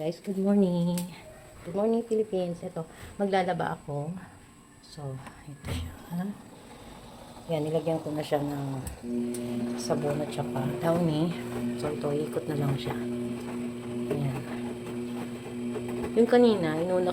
guys, good morning. Good morning Philippines. Ito, maglalaba ako. So, ito siya. Yan, nilagyan ko na siya ng sabon at saka downy. So, ito, ikot na lang siya. Ayan. Yung kanina, inuna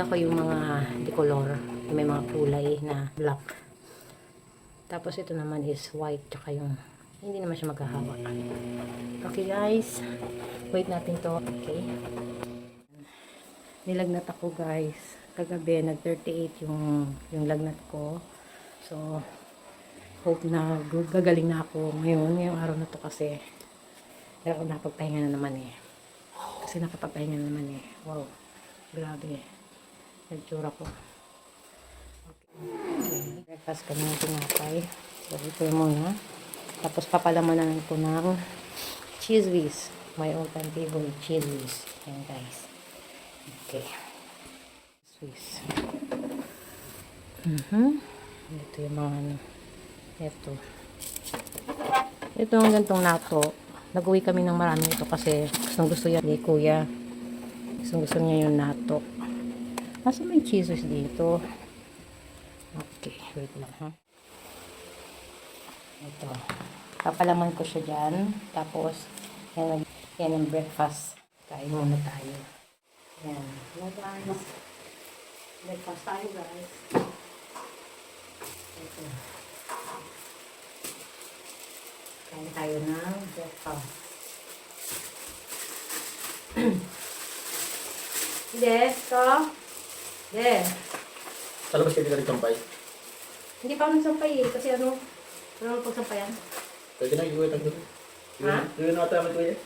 ko yung mga decolor. May mga kulay na black. Tapos, ito naman is white. Tsaka yung, hindi naman siya magkahawak. Okay guys. Wait natin to. Okay. Nilagnat ako guys. Kagabi, nag-38 yung lagnat ko. So, hope na gagaling na ako ngayong araw na to kasi pero nakapagpahinga na naman eh. Kasi nakapagpahinga na naman eh. Wow. Grabe. Nagtsura ko. Okay. Breakfast kami ng tinapay. So, ito muna. Tapos papalamanan ko ng cheese whiz. My all-time favorite cheese whiz. Yan guys. Okay. Cheese whiz. Ito yung mga ano. Ito ang gantong nato. Nag-uwi kami ng marami ito kasi gusto yan ni kuya. Gusto niya yung nato. Nasa may cheese whiz dito. Okay. Wait lang ha. Ito. Papalaman ko siya dyan. Tapos, yan yung breakfast. Kain muna tayo. Yan. Hello guys. Breakfast tayo guys. Ito. Kain tayo ng breakfast. Des, to? Des. Sa labas kayo ka sampay? Hindi pa ako nagsampay eh. Kasi ano pagsampayan? Pwede na, iuwi tayo. Ha? Iuwi na tayo mag kuya.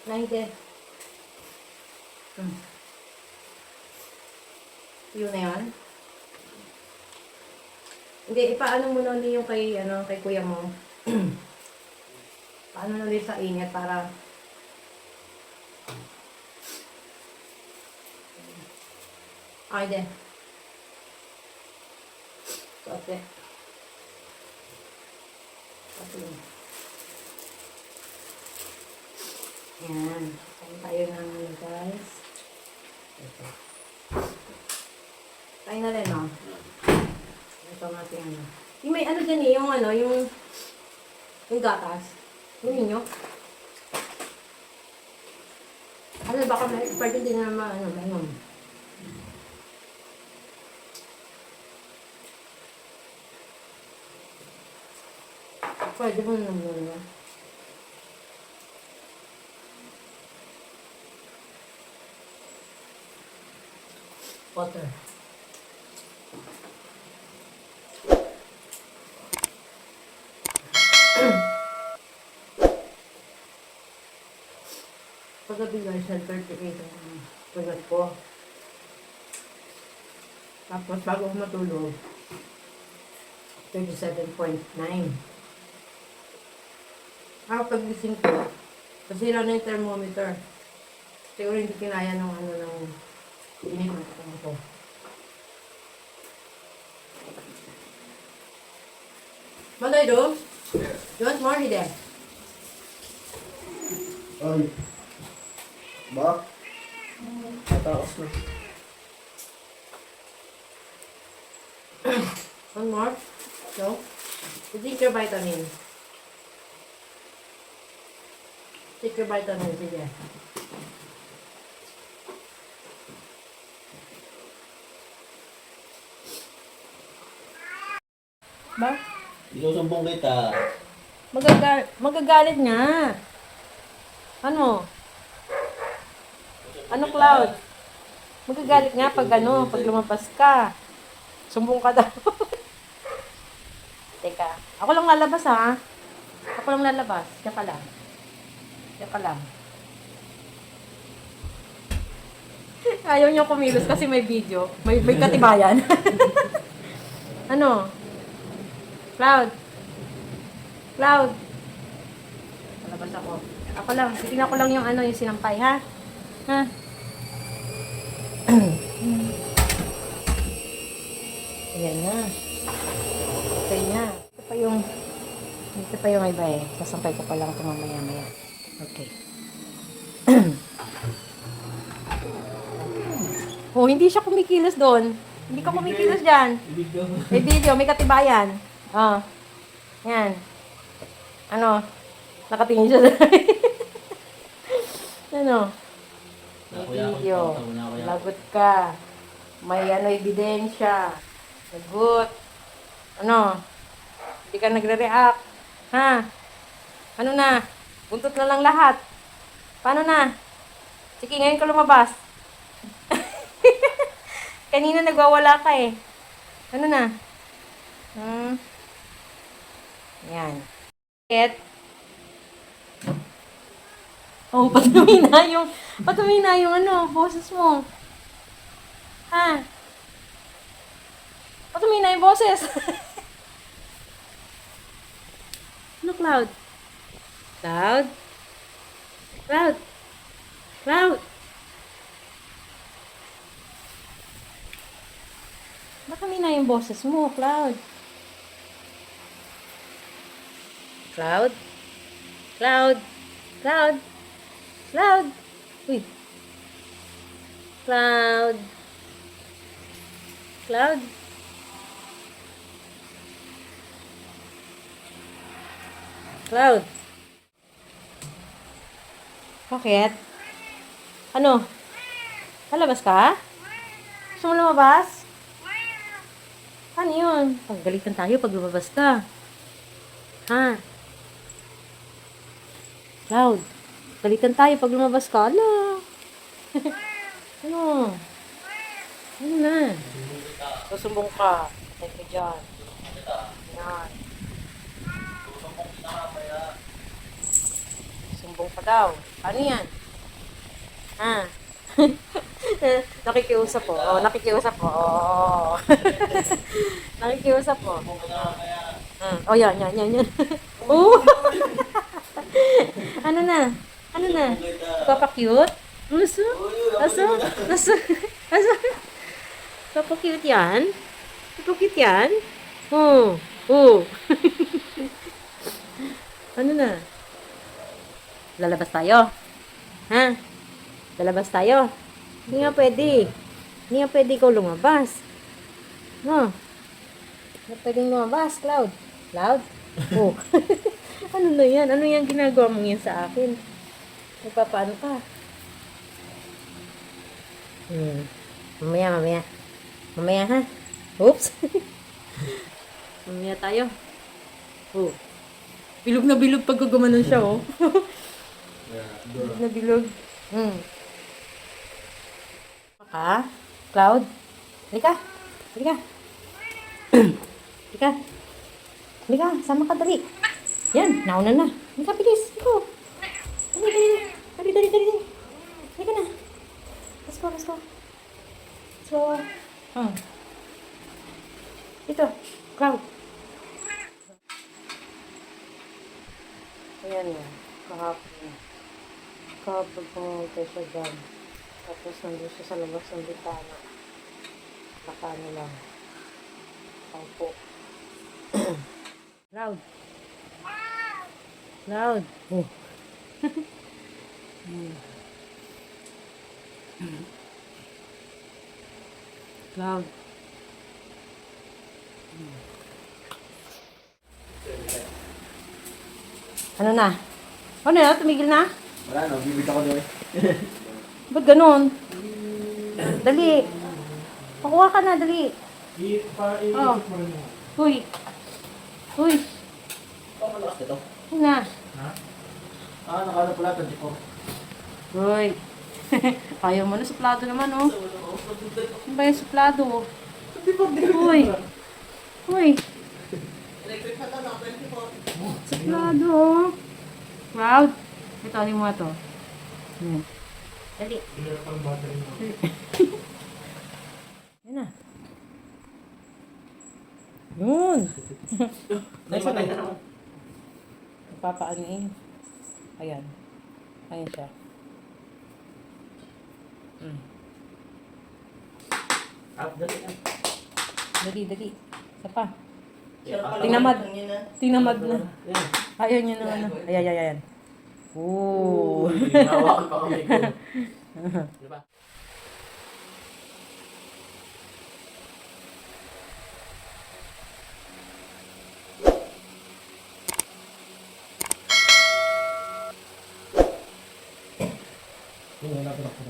Hindi. Yun na yan? Hindi, ipaano mo na ulit yung kay kuya mo. Paano na ulit sa init para ay, de. Okay. Okay. Yan. Kain tayo ng guys. Ito. Kain na rin, no? Ito natin ano. Yung may ano dyan eh, yung gatas. Yung ninyo. Ano, baka may expert din na mainom. Pwede mo naman na. Water. Paggabi guys, nag-38 ang paggat ko. Tapos bago ko matulog, 37.9. Pagising ko, nasira na yung thermometer. Siguro hindi kinaya ng init ng katawan ko. Malay do? You want more there? Ay. Ba? Mataas na. One more? No? You drink your vitamin. Take your vitamin, sige. Ba? Isusumbong kita. Magagalit nga. Ano? Ano, Cloud? Magagalit nga pag lumabas ka. Sumbong ka daw. Teka, ako lang lalabas ha. Ako lang lalabas. Diyan ka lang. Ayaw niyo kumilos kasi may video. May katibayan. Ano? Cloud. Lalabas ako. Ako lang. Titignan ko lang yung yung sinampay, ha? Ha? Ayan na. Okay na. Ito pa yung iba eh. Sasampay ko pa lang ito mamaya-maya. Okay. Oh, hindi siya kumikilos doon. Hindi ka kumikilos dyan. May video, may katibayan. Oh. Yan. Ano? Nakatingin siya doon. Ano? May video. Lagot ka. May ebidensya. Lagot. Ano? Hindi ka nagre-react. Ha? Ano na? Buntot na lang lahat. Paano na? Sige, ngayon ka lumabas. Kanina nagwawala ka eh. Ano na? Yan. Bakit? Oh, patumina yung boses mo. Ha? Patumina yung boses. Ano, Cloud? Cloud? Cloud? Cloud? Baka mina yung boses mo, Cloud. Cloud? Cloud? Cloud? Cloud? Uy. Cloud? Cloud? Cloud? Bakit? Ano? Lalabas ka? Gusto mo lumabas? Ano yun? Paggalitan tayo pag lumabas ka. Ha? Cloud? Galitan tayo pag lumabas ka. Ano? Ano? Ano na? Susumbong ka. Ay ka dyan. Yan. Sumbong ka daw. Ano yan? Ha? Nakikiusap po. Oh, nakikiusap po. Oh. Nakikiusap po. Oh, yan. Oh! Ano na? Ano na? Papa-cute? Aso? Aso? Aso? Aso? Papa-cute yan? Papa-cute yan? Oh. Oh. Ano na? Lalabas tayo? Ha? Lalabas tayo? Hindi nga pwede. Hindi nga pwede ikaw lumabas. No? Hindi pwedeng lumabas, Cloud. Cloud? Oh. Ano na yan? Ano yan ginagawa mo yan sa akin? Nagpapaano ka? Mamaya. Mamaya, ha? Oops. Mamaya tayo. Oh. Bilog na bilog pag gumanon siya, oh. Bilog na bilog. Ka? Cloud? Halika. Halika. Halika. Halika, sama ka, dali. Yan, nauna na. Halika, bilis. Iko. Dali. Halika na. Let's go. So, ito, Cloud. Ayan yan, kahapon pumunta siya dyan. Tapos nandun siya sa labas ng bitana. Nakano lang. Paupo. Cloud. Cloud. Oh. Cloud. Ano na? Ano na? Tumigil na? Wala no, bibig ako doon. Ba't ganun? Dali. Pakuha ka na, dali. Oh. Uy. Ito, malakas ito. Ano na? Ha? Nakano pala, 24. Uy. Ayaw mo na, suplado naman, oh. Ano ba yung suplado? Uy. Suplado, oh. Cloud. Ito, ano mo ito? Dali. Yan na. Yun. Papaano eh. Ayan. Ayan siya. Dali. Isa pa. Tinamad na. Ayaw niya na ano. Ayan. Ooh. Nahawakan pa kami ko. Diba? Yun, wala pa na po.